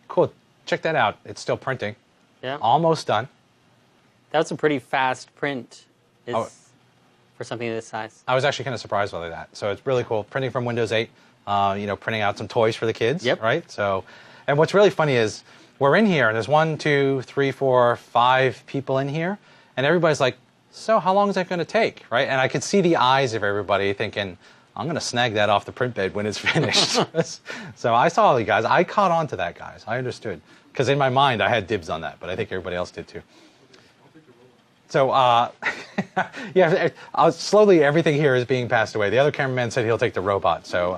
cool. Check that out. It's still printing. Yeah. Almost done. That's a pretty fast print for something this size. I was actually kind of surprised by that. So it's really cool. Printing from Windows 8, printing out some toys for the kids, Yep. right? So, and what's really funny is we're in here, and there's 1, 2, 3, 4, 5 people in here, and everybody's like, so how long is that going to take, right? And I could see the eyes of everybody thinking, I'm going to snag that off the print bed when it's finished. So I saw all you guys. I caught on to that, guys. I understood. Because in my mind, I had dibs on that, but I think everybody else did too. So, yeah, slowly everything here is being passed away. The other cameraman said he'll take the robot. So,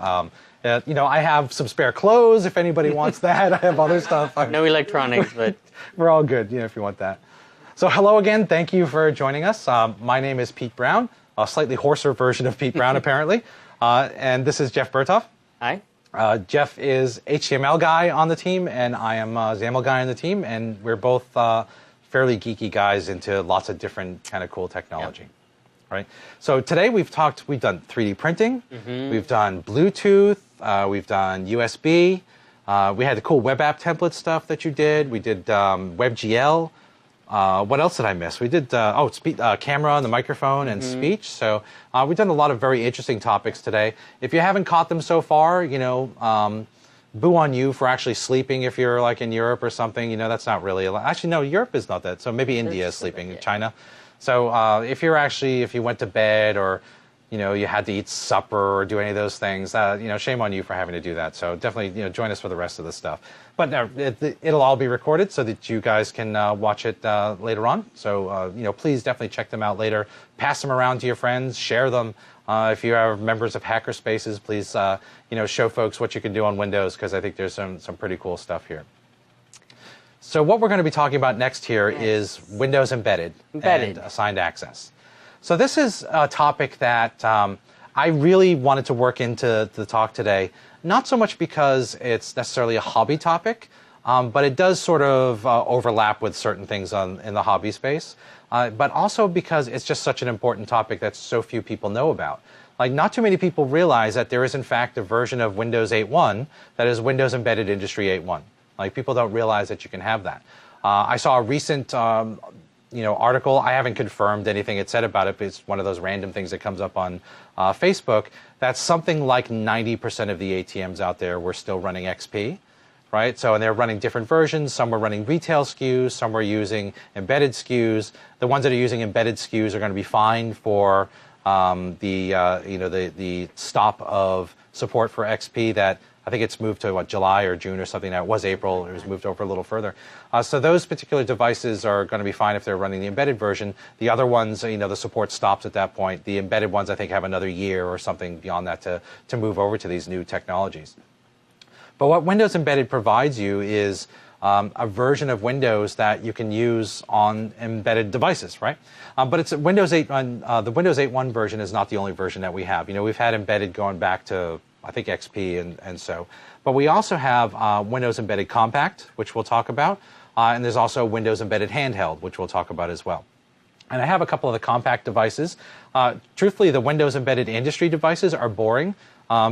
I have some spare clothes if anybody wants that. I have other stuff. No electronics, but... We're all good, if you want that. So hello again. Thank you for joining us. My name is Pete Brown, a slightly hoarser version of Pete Brown, apparently. And this is Jeff Berthoff. Hi. Jeff is HTML guy on the team, and I am XAML guy on the team, and we're both fairly geeky guys into lots of different kind of cool technology. Yep. Right? So today we've done 3D printing, we've done Bluetooth, we've done USB, we had the cool web app template stuff that you did, we did WebGL. What else did I miss? We did, camera and the microphone and speech. So we've done a lot of very interesting topics today. If you haven't caught them so far, boo on you for actually sleeping if you're like in Europe or something. That's not really, actually, no, Europe is not that. So maybe India is sleeping, China. So if you went to bed or, you had to eat supper or do any of those things, shame on you for having to do that. So definitely, join us for the rest of the stuff. But it'll all be recorded so that you guys can watch it later on. So, please definitely check them out later. Pass them around to your friends. Share them. If you are members of Hackerspaces, please, show folks what you can do on Windows, because I think there's some pretty cool stuff here. So what we're going to be talking about next here is Windows Embedded and assigned access. So this is a topic that I really wanted to work into the talk today, not so much because it's necessarily a hobby topic, but it does sort of overlap with certain things in the hobby space, but also because it's just such an important topic that so few people know about. Like, not too many people realize that there is, in fact, a version of Windows 8.1 that is Windows Embedded Industry 8.1. Like, people don't realize that you can have that. I saw a recent article. I haven't confirmed anything it said about it, but it's one of those random things that comes up on Facebook. That's something like 90% of the ATMs out there were still running XP, right? So, and they're running different versions. Some were running retail SKUs. Some were using embedded SKUs. The ones that are using embedded SKUs are going to be fine for the stop of support for XP that I think it's moved to July or June or something. Now, it was April. It was moved over a little further. So those particular devices are going to be fine if they're running the embedded version. The other ones, the support stops at that point. The embedded ones, I think, have another year or something beyond that to move over to these new technologies. But what Windows Embedded provides you is a version of Windows that you can use on embedded devices, right? But it's Windows 8. The Windows 8.1 version is not the only version that we have. We've had embedded going back to, I think, XP and so. But we also have Windows Embedded Compact, which we'll talk about. And there's also Windows Embedded Handheld, which we'll talk about as well. And I have a couple of the compact devices. Truthfully, the Windows Embedded Industry devices are boring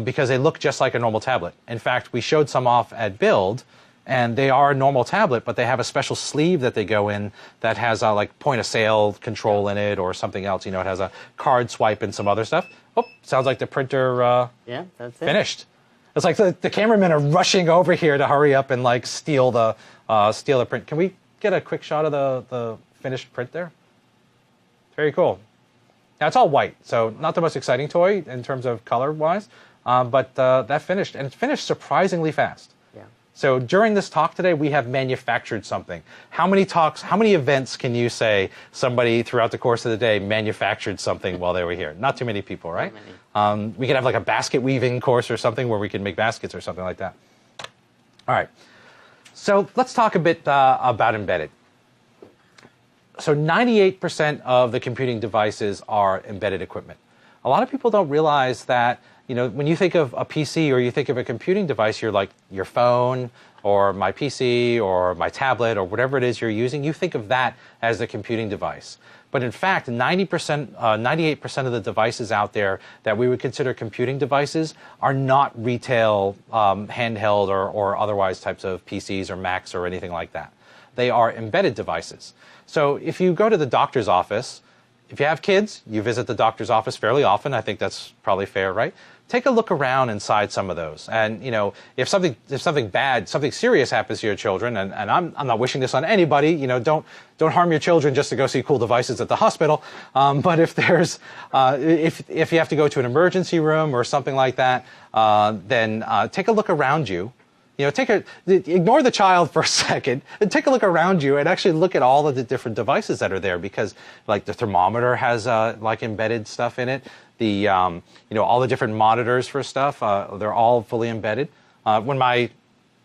because they look just like a normal tablet. In fact, we showed some off at Build, and they are a normal tablet, but they have a special sleeve that they go in that has like point-of-sale control in it or something else. It has a card swipe and some other stuff. Oh, sounds like the printer that's finished. It's like the cameramen are rushing over here to hurry up and like steal the print. Can we get a quick shot of the finished print there? Very cool. Now, it's all white, so not the most exciting toy in terms of color-wise, but that finished, and it's finished surprisingly fast. Yeah. So during this talk today, we have manufactured something. How many events can you say somebody throughout the course of the day manufactured something while they were here? Not too many people, right? Not many. We could have like a basket weaving course or something where we could make baskets or something like that. All right. So let's talk a bit about embedded. So 98% of the computing devices are embedded equipment. A lot of people don't realize that, when you think of a PC or you think of a computing device, you're like your phone or my PC or my tablet or whatever it is you're using, you think of that as the computing device. But in fact, 98% of the devices out there that we would consider computing devices are not retail handheld or otherwise types of PCs or Macs or anything like that. They are embedded devices. So if you go to the doctor's office, if you have kids, you visit the doctor's office fairly often. I think that's probably fair, right? Take a look around inside some of those. And, you know, if something bad, something serious happens to your children, and I'm not wishing this on anybody, you know, don't harm your children just to go see cool devices at the hospital. But if there's, if you have to go to an emergency room or something like that, then take a look around you. You know, ignore the child for a second and take a look around you and actually look at all of the different devices that are there, because like the thermometer has like embedded stuff in it. The you know, all the different monitors for stuff, they're all fully embedded. When my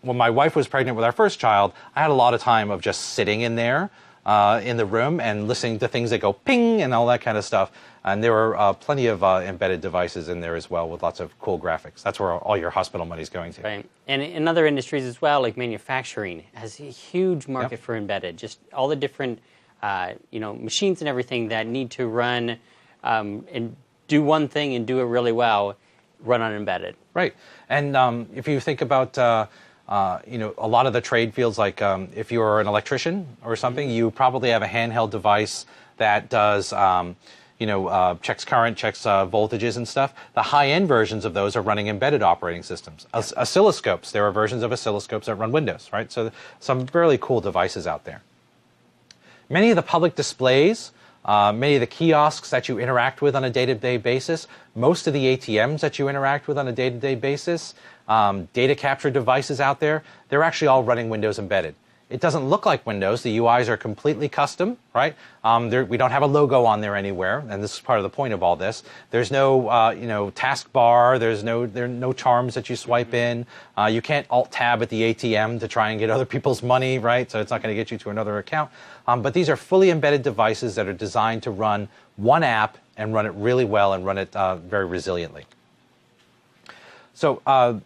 wife was pregnant with our first child, I had a lot of time of just sitting in there in the room and listening to things that go ping and all that kind of stuff. And there were plenty of embedded devices in there as well with lots of cool graphics. That's where all your hospital money is going to. Right. And in other industries as well, like manufacturing, has a huge market for embedded. Just all the different you know, machines and everything that need to run and do one thing and do it really well, run on embedded. Right. And if you think about you know, a lot of the trade fields, like if you're an electrician or something, you probably have a handheld device that does, you know, checks current, checks voltages and stuff. The high-end versions of those are running embedded operating systems. Oscilloscopes, there are versions of oscilloscopes that run Windows, right? So some really cool devices out there. Many of the public displays, many of the kiosks that you interact with on a day-to-day basis, most of the ATMs that you interact with on a day-to-day basis, data capture devices out there, they're actually all running Windows embedded. It doesn't look like Windows. The UIs are completely custom, right? We don't have a logo on there anywhere, and this is part of the point of all this. There's no, you know, taskbar. There are no charms that you swipe in. You can't Alt-Tab at the ATM to try and get other people's money, right? So it's not going to get you to another account. But these are fully embedded devices that are designed to run one app and run it really well and run it very resiliently. So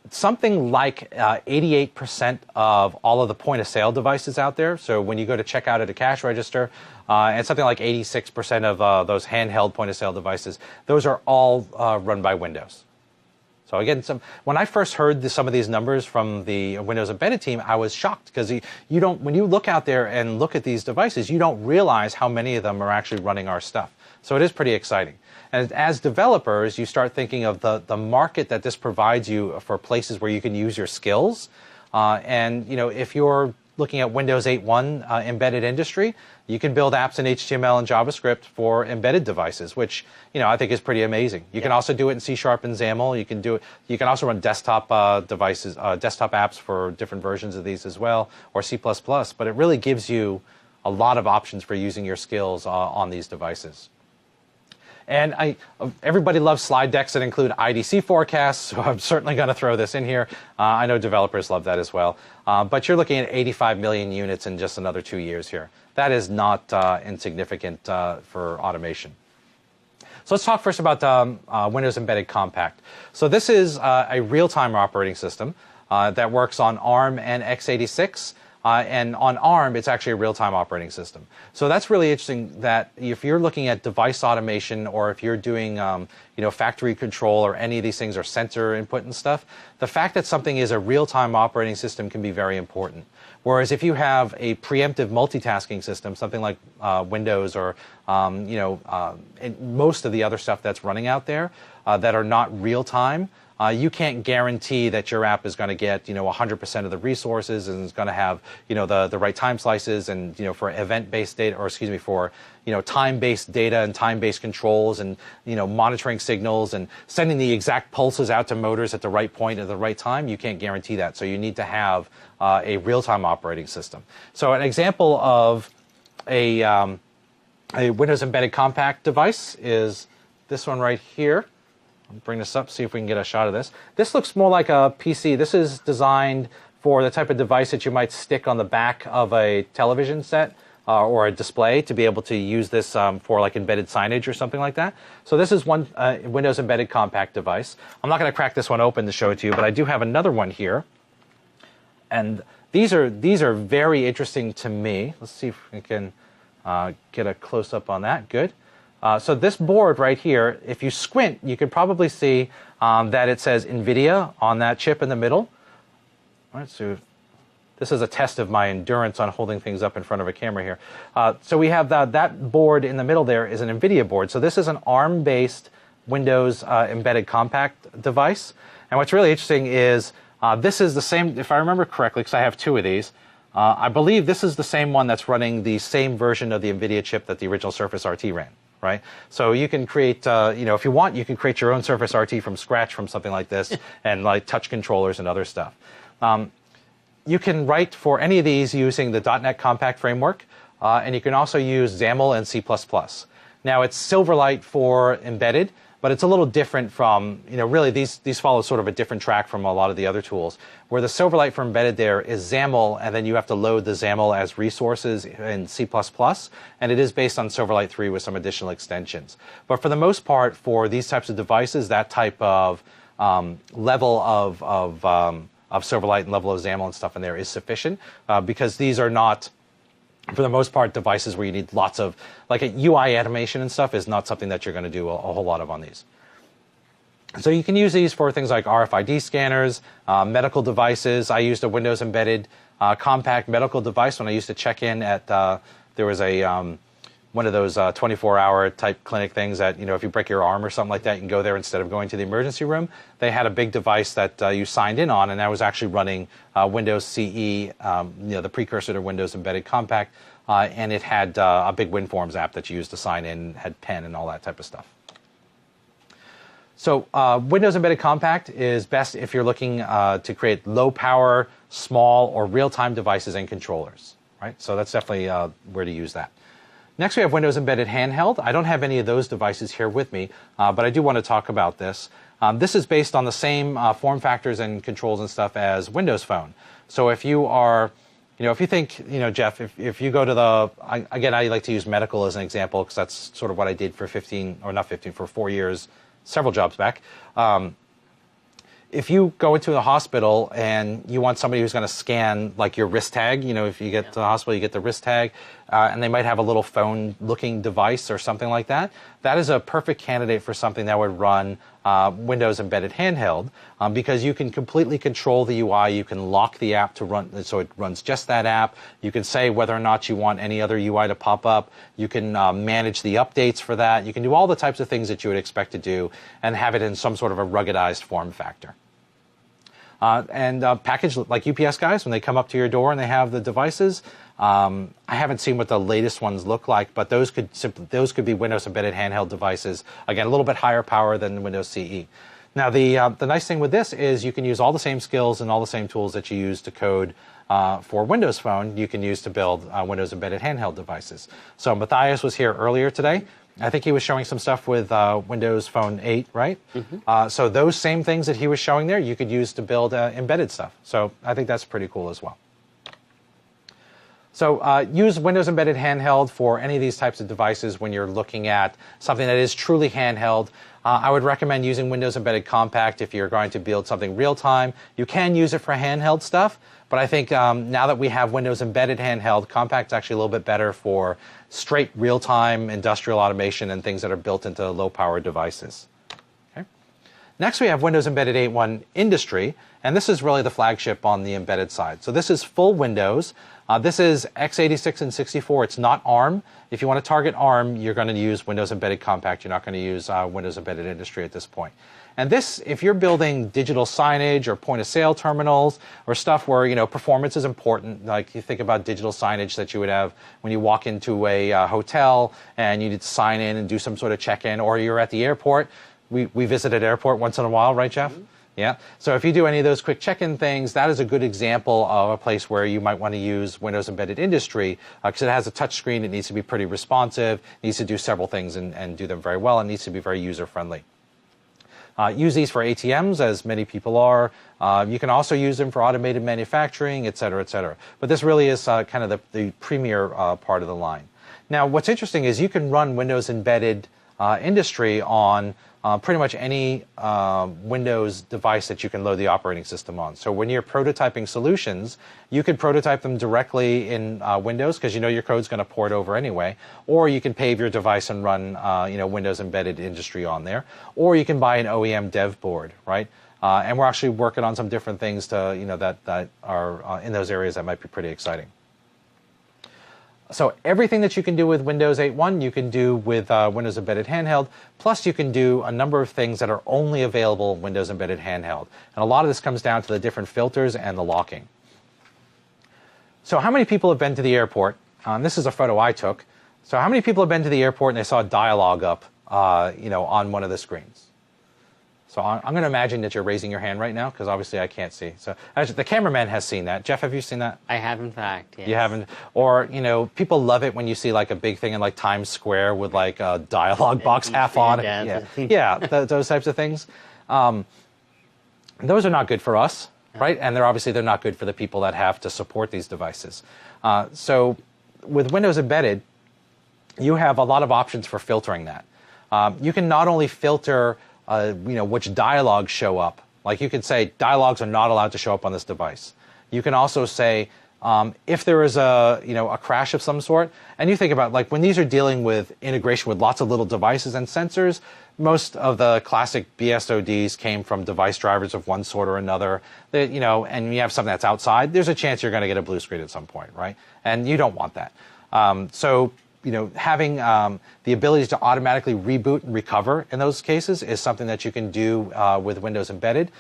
something like 88% of all of the point-of-sale devices out there, so when you go to check out at a cash register, and something like 86% of those handheld point-of-sale devices, those are all run by Windows. So again, when I first heard some of these numbers from the Windows Embedded team, I was shocked, because when you look out there and look at these devices, you don't realize how many of them are actually running our stuff. So it is pretty exciting. And as developers, you start thinking of the market that this provides you for places where you can use your skills. And you know, if you're looking at Windows 8.1 embedded industry, you can build apps in HTML and JavaScript for embedded devices, which, you know, I think is pretty amazing. You can also do it in C# and XAML. You can do it. You can also run desktop devices, desktop apps for different versions of these as well, or C++. But it really gives you a lot of options for using your skills on these devices. And everybody loves slide decks that include IDC forecasts, so I'm certainly going to throw this in here. I know developers love that as well. But you're looking at 85 million units in just another 2 years here. That is not insignificant for automation. So let's talk first about Windows Embedded Compact. So this is a real-time operating system that works on ARM and x86. And on ARM, it's actually a real-time operating system. So that's really interesting, that if you're looking at device automation, or if you're doing you know, factory control or any of these things, or sensor input and stuff, the fact that something is a real-time operating system can be very important. Whereas if you have a preemptive multitasking system, something like Windows or you know, most of the other stuff that's running out there that are not real-time, you can't guarantee that your app is going to get, you know, 100% of the resources, and is going to have, you know, the right time slices, and, you know, for event-based data, or excuse me, for, you know, time-based data and time-based controls, and, you know, monitoring signals and sending the exact pulses out to motors at the right point at the right time. You can't guarantee that. So you need to have a real-time operating system. So an example of a Windows Embedded Compact device is this one right here. I'll bring this up, see if we can get a shot of this. This looks more like a PC. This is designed for the type of device that you might stick on the back of a television set or a display to be able to use this for like embedded signage or something like that. So this is one Windows Embedded Compact device. I'm not going to crack this one open to show it to you, but I do have another one here. And these are very interesting to me. Let's see if we can get a close-up on that. Good. So this board right here, if you squint, you could probably see that it says NVIDIA on that chip in the middle. All right, so this is a test of my endurance on holding things up in front of a camera here. So we have that board in the middle there is an NVIDIA board. So this is an ARM-based Windows embedded compact device. And what's really interesting is this is the same, if I remember correctly, because I have two of these, I believe this is the same one that's running the same version of the NVIDIA chip that the original Surface RT ran. Right? So you can create, if you want, you can create your own Surface RT from scratch from something like this and like touch controllers and other stuff. You can write for any of these using the .NET Compact framework, and you can also use XAML and C++. Now it's Silverlight for embedded, but it's a little different from, really these follow sort of a different track from a lot of the other tools. Where the Silverlight for embedded there is XAML, and then you have to load the XAML as resources in C++, and it is based on Silverlight 3 with some additional extensions. But for the most part, for these types of devices, that type of level of Silverlight and level of XAML and stuff in there is sufficient, because these are not, for the most part, devices where you need lots of, like a UI animation and stuff is not something that you're going to do a whole lot of on these. So you can use these for things like RFID scanners, medical devices. I used a Windows embedded compact medical device when I used to check in at, there was a, one of those 24-hour type clinic things that, if you break your arm or something like that, you can go there instead of going to the emergency room. They had a big device that you signed in on, and that was actually running Windows CE, the precursor to Windows Embedded Compact, and it had a big WinForms app that you used to sign in, had pen and all that type of stuff. So Windows Embedded Compact is best if you're looking to create low-power, small, or real-time devices and controllers. Right? So that's definitely where to use that. Next, we have Windows Embedded Handheld. I don't have any of those devices here with me, but I do want to talk about this. This is based on the same form factors and controls and stuff as Windows Phone. So if you are, if you think, Jeff, if you go to the, again, I like to use medical as an example because that's sort of what I did for 4 years, several jobs back. If you go into the hospital and you want somebody who's going to scan like your wrist tag, if you get to the hospital, you get the wrist tag, and they might have a little phone-looking device or something like that. That is a perfect candidate for something that would run Windows Embedded Handheld because you can completely control the UI. You can lock the app to run, so it runs just that app. You can say whether or not you want any other UI to pop up. You can manage the updates for that. You can do all the types of things that you would expect to do and have it in some sort of a ruggedized form factor. Package like UPS guys, when they come up to your door and they have the devices, I haven't seen what the latest ones look like, but those could be Windows Embedded Handheld devices. Again, a little bit higher power than Windows CE. Now, the nice thing with this is you can use all the same skills and all the same tools that you use to code for Windows Phone, you can use to build Windows Embedded Handheld devices. So Matthias was here earlier today. I think he was showing some stuff with Windows Phone 8, right? Mm-hmm. So those same things that he was showing there, you could use to build embedded stuff. So I think that's pretty cool as well. So use Windows Embedded Handheld for any of these types of devices when you're looking at something that is truly handheld. I would recommend using Windows Embedded Compact if you're going to build something real-time. You can use it for handheld stuff, but I think now that we have Windows Embedded Handheld, Compact's actually a little bit better for straight real-time industrial automation and things that are built into low-power devices. Okay. Next, we have Windows Embedded 8.1 Industry, and this is really the flagship on the embedded side. So this is full Windows. This is x86 and 64. It's not ARM. If you want to target ARM, you're going to use Windows Embedded Compact. You're not going to use Windows Embedded Industry at this point. And this, if you're building digital signage or point-of-sale terminals or stuff where, performance is important, like you think about digital signage that you would have when you walk into a hotel and you need to sign in and do some sort of check-in, or you're at the airport. We visit an airport once in a while, right, Jeff? Mm-hmm. Yeah. So if you do any of those quick check-in things, that is a good example of a place where you might want to use Windows Embedded Industry because it has a touch screen. It needs to be pretty responsive, needs to do several things and do them very well, and needs to be very user-friendly. Use these for ATMs, as many people are. You can also use them for automated manufacturing, et cetera, et cetera. But this really is kind of the premier part of the line. Now, what's interesting is you can run Windows Embedded industry on pretty much any Windows device that you can load the operating system on. So when you're prototyping solutions, you could prototype them directly in Windows because you know your code's going to port over anyway, or you can pave your device and run Windows Embedded Industry on there, or you can buy an OEM dev board, right? And we're actually working on some different things to that are in those areas that might be pretty exciting. So everything that you can do with Windows 8.1, you can do with Windows Embedded Handheld, plus you can do a number of things that are only available in Windows Embedded Handheld. And a lot of this comes down to the different filters and the locking. So how many people have been to the airport? This is a photo I took. So how many people have been to the airport and they saw a dialogue up on one of the screens? So I'm going to imagine that you're raising your hand right now because obviously I can't see. So actually, the cameraman has seen that. Jeff, have you seen that? I have, in fact. Yes. You haven't? Or, people love it when you see like a big thing in like Times Square with like a dialogue box half on it. Yeah, those types of things. Those are not good for us, right? And they're not good for the people that have to support these devices. So with Windows Embedded, you have a lot of options for filtering that. You can not only filter which dialogues show up. Like you could say dialogues are not allowed to show up on this device. You can also say if there is a crash of some sort, and you think about like when these are dealing with integration with lots of little devices and sensors, most of the classic BSODs came from device drivers of one sort or another. And you have something that's outside, there's a chance you're going to get a blue screen at some point, right? And you don't want that. Having the ability to automatically reboot and recover in those cases is something that you can do with Windows Embedded.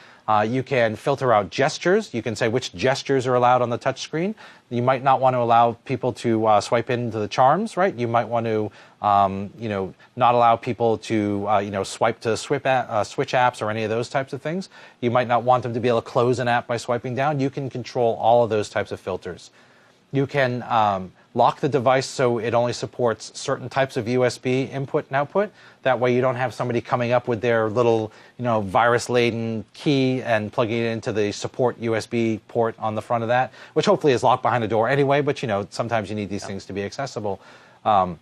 You can filter out gestures. You can say which gestures are allowed on the touch screen. You might not want to allow people to swipe into the charms, right? You might want to, not allow people to, swipe to switch apps or any of those types of things. You might not want them to be able to close an app by swiping down. You can control all of those types of filters. You can lock the device so it only supports certain types of USB input and output. That way you don't have somebody coming up with their little, virus-laden key and plugging it into the support USB port on the front of that, which hopefully is locked behind a door anyway, but sometimes you need these things to be accessible. So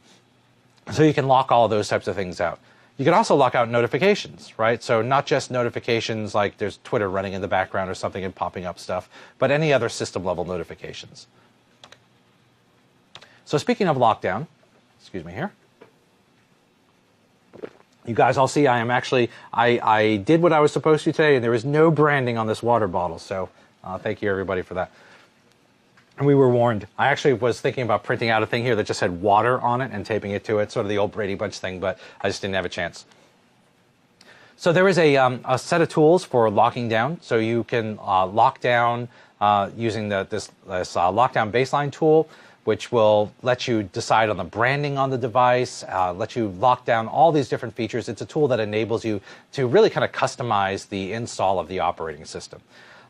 you can lock all of those types of things out. You can also lock out notifications, right? So not just notifications like there's Twitter running in the background or something and popping up stuff, but any other system-level notifications. So speaking of lockdown, excuse me here. You guys all see I am actually, I did what I was supposed to today, and there is no branding on this water bottle. So thank you, everybody, for that. And we were warned. I actually was thinking about printing out a thing here that just had water on it and taping it to it, sort of the old Brady Bunch thing, but I just didn't have a chance. So there is a set of tools for locking down. So you can lock down using this lockdown baseline tool, which will let you decide on the branding on the device, let you lock down all these different features. It's a tool that enables you to really kind of customize the install of the operating system.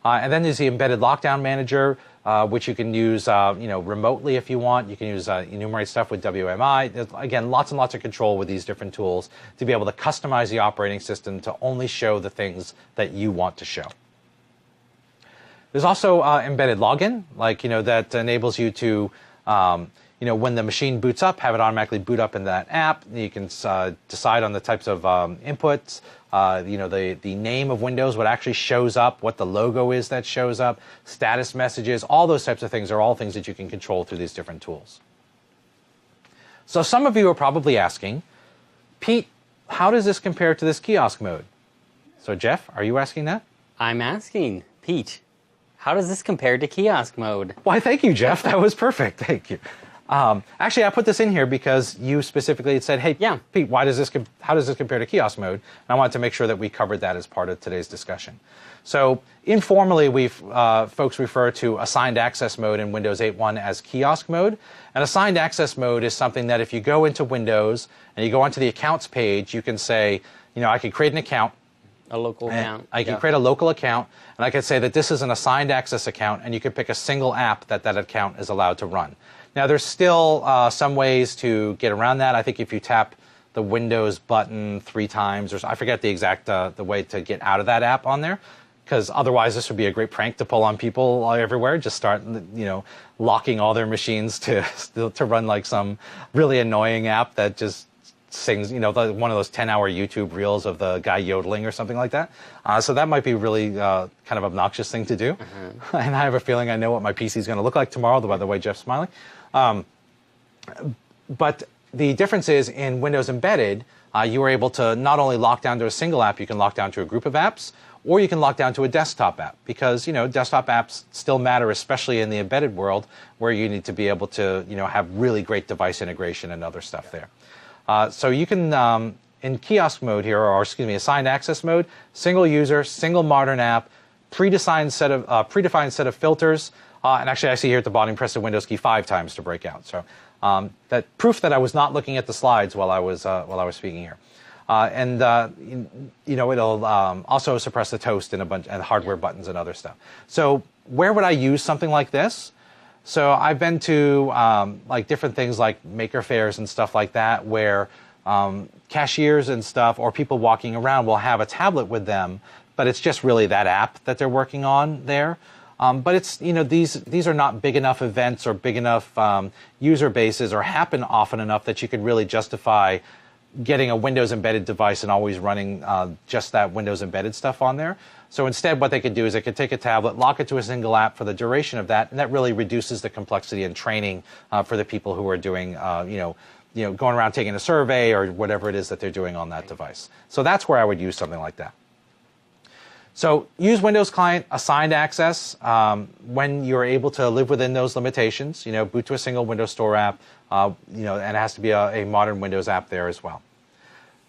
And then there's the Embedded Lockdown Manager, which you can use remotely if you want. You can use enumerate stuff with WMI. There's, again, lots and lots of control with these different tools to be able to customize the operating system to only show the things that you want to show. There's also embedded login, that enables you to when the machine boots up, have it automatically boot up in that app. You can decide on the types of inputs, the name of Windows, what actually shows up, what the logo is that shows up, status messages, all those types of things are all things that you can control through these different tools. So some of you are probably asking, Pete, how does this compare to this kiosk mode? So Jeff, are you asking that? I'm asking, Pete. How does this compare to kiosk mode? Why, thank you, Jeff. That was perfect. Thank you. Actually, I put this in here because you specifically had said, hey, yeah, Pete, how does this compare to kiosk mode? And I wanted to make sure that we covered that as part of today's discussion. So informally, folks refer to assigned access mode in Windows 8.1 as kiosk mode. And assigned access mode is something that if you go into Windows and you go onto the accounts page, you can say, I can create an account. A local account. I can create a local account, and I can say that this is an assigned access account, and you can pick a single app that account is allowed to run. Now, there's still some ways to get around that. I think if you tap the Windows button 3 times, or I forget the exact the way to get out of that app on there, because otherwise this would be a great prank to pull on people everywhere. Just start, locking all their machines to run like some really annoying app that just sings, one of those 10-hour YouTube reels of the guy yodeling or something like that. So that might be really kind of obnoxious thing to do. And I have a feeling I know what my PC is going to look like tomorrow, by the way Jeff's smiling. But the difference is in Windows Embedded, you are able to not only lock down to a single app, you can lock down to a group of apps, or you can lock down to a desktop app, because desktop apps still matter, especially in the embedded world, where you need to be able to have really great device integration and other stuff there. So you can, in kiosk mode here, or excuse me, assigned access mode, single user, single modern app, predefined set of filters, and actually I see here at the bottom, press the Windows key 5 times to break out. So that proof that I was not looking at the slides while I was speaking here. It'll also suppress the toast and a bunch and hardware buttons and other stuff. So where would I use something like this? So I've been to like different things like maker fairs and stuff like that, where cashiers and stuff or people walking around will have a tablet with them, but it's just really that app that they're working on there. But it's these are not big enough events or big enough user bases or happen often enough that you could really justify getting a Windows embedded device and always running just that Windows embedded stuff on there. So instead, what they could do is they could take a tablet, lock it to a single app for the duration of that, and that really reduces the complexity and training for the people who are doing, going around taking a survey or whatever it is that they're doing on that device. So that's where I would use something like that. So use Windows Client assigned access when you're able to live within those limitations. Boot to a single Windows Store app. And it has to be a modern Windows app there as well.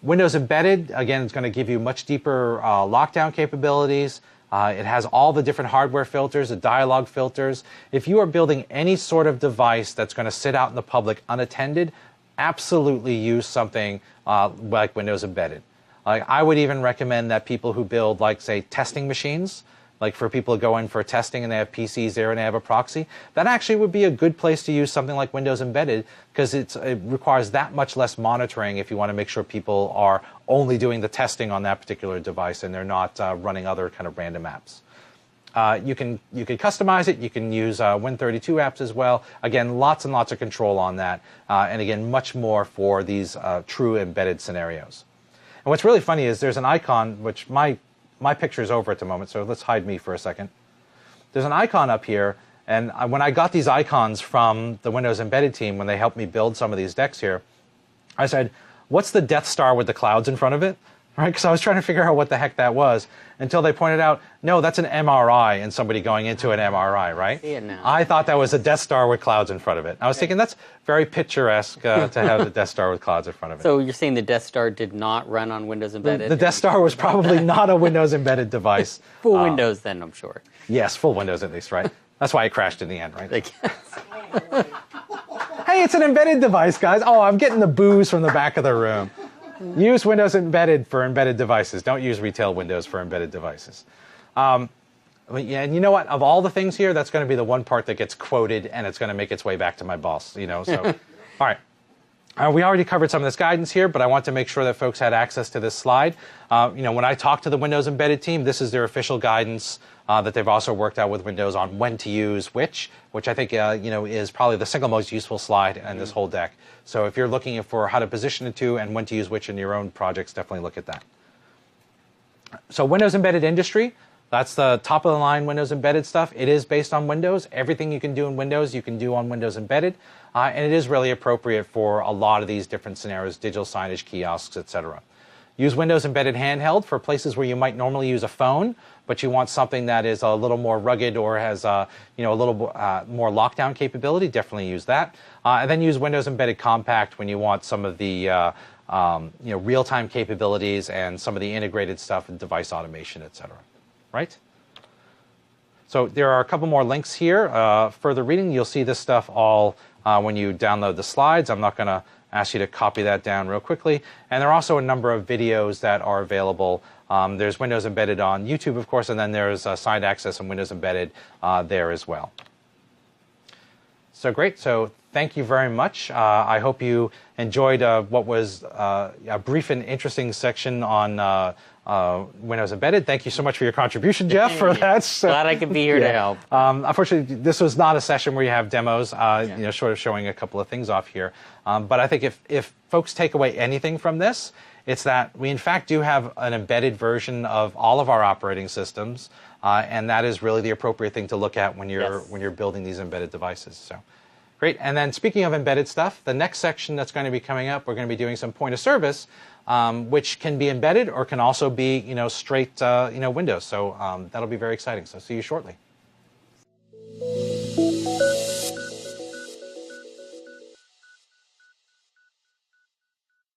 Windows Embedded, again, is going to give you much deeper lockdown capabilities. It has all the different hardware filters, the dialog filters. If you are building any sort of device that's going to sit out in the public unattended, absolutely use something like Windows Embedded. I would even recommend that people who build, like, say, testing machines, like for people to go in for testing and they have PCs there and they have a proxy, that actually would be a good place to use something like Windows Embedded, because it requires that much less monitoring if you want to make sure people are only doing the testing on that particular device and they're not running other kind of random apps. You can customize it. You can use Win32 apps as well. Again, lots and lots of control on that. And again, much more for these true embedded scenarios. And what's really funny is there's an icon, which my picture is over at the moment, so let's hide me for a second. There's an icon up here, and when I got these icons from the Windows Embedded team, when they helped me build some of these decks here, I said, what's the Death Star with the clouds in front of it? Right? Because I was trying to figure out what the heck that was, until they pointed out, no, that's an MRI and somebody going into an MRI, right? See it now. I thought that was a Death Star with clouds in front of it. I was thinking that's very picturesque to have the Death Star with clouds in front of it. So you're saying the Death Star did not run on Windows Embedded? The Death Star was probably not a Windows Embedded device. Full Windows then, I'm sure. Yes, full Windows at least, right? That's why it crashed in the end, right? I guess. Hey, it's an embedded device, guys. Oh, I'm getting the boos from the back of the room. Use Windows Embedded for embedded devices. Don't use retail Windows for embedded devices. Yeah, and you know what? Of all the things here, that's going to be the one part that gets quoted, and it's going to make its way back to my boss. So, all right. We already covered some of this guidance here, but I want to make sure that folks had access to this slide. When I talk to the Windows Embedded team, this is their official guidance that they've also worked out with Windows on when to use which I think is probably the single most useful slide in this whole deck. So if you're looking for how to position the two and when to use which in your own projects, definitely look at that. So Windows Embedded Industry, that's the top of the line Windows Embedded stuff. It is based on Windows. Everything you can do in Windows, you can do on Windows Embedded. And it is really appropriate for a lot of these different scenarios, digital signage, kiosks, etc. Use Windows Embedded Handheld for places where you might normally use a phone, but you want something that is a little more rugged or has a little more lockdown capability. Definitely use that. And then use Windows Embedded Compact when you want some of the real-time capabilities and some of the integrated stuff and device automation, etc. Right? So there are a couple more links here. Further reading, you'll see this stuff all when you download the slides. I'm not going to ask you to copy that down real quickly. And there are also a number of videos that are available. There's Windows Embedded on YouTube, of course, and then there's Assigned Access and Windows Embedded there as well. So great. So thank you very much. I hope you enjoyed what was a brief and interesting section on Windows Embedded. Thank you so much for your contribution, Jeff, for that. So, glad I could be here to help. Unfortunately, this was not a session where you have demos, sort of showing a couple of things off here. But I think if folks take away anything from this, it's that we in fact do have an embedded version of all of our operating systems, and that is really the appropriate thing to look at when you're building these embedded devices. So. Great. And then speaking of embedded stuff, the next section that's going to be coming up, we're going to be doing some point of service, which can be embedded or can also be, straight, Windows. So that'll be very exciting. So see you shortly.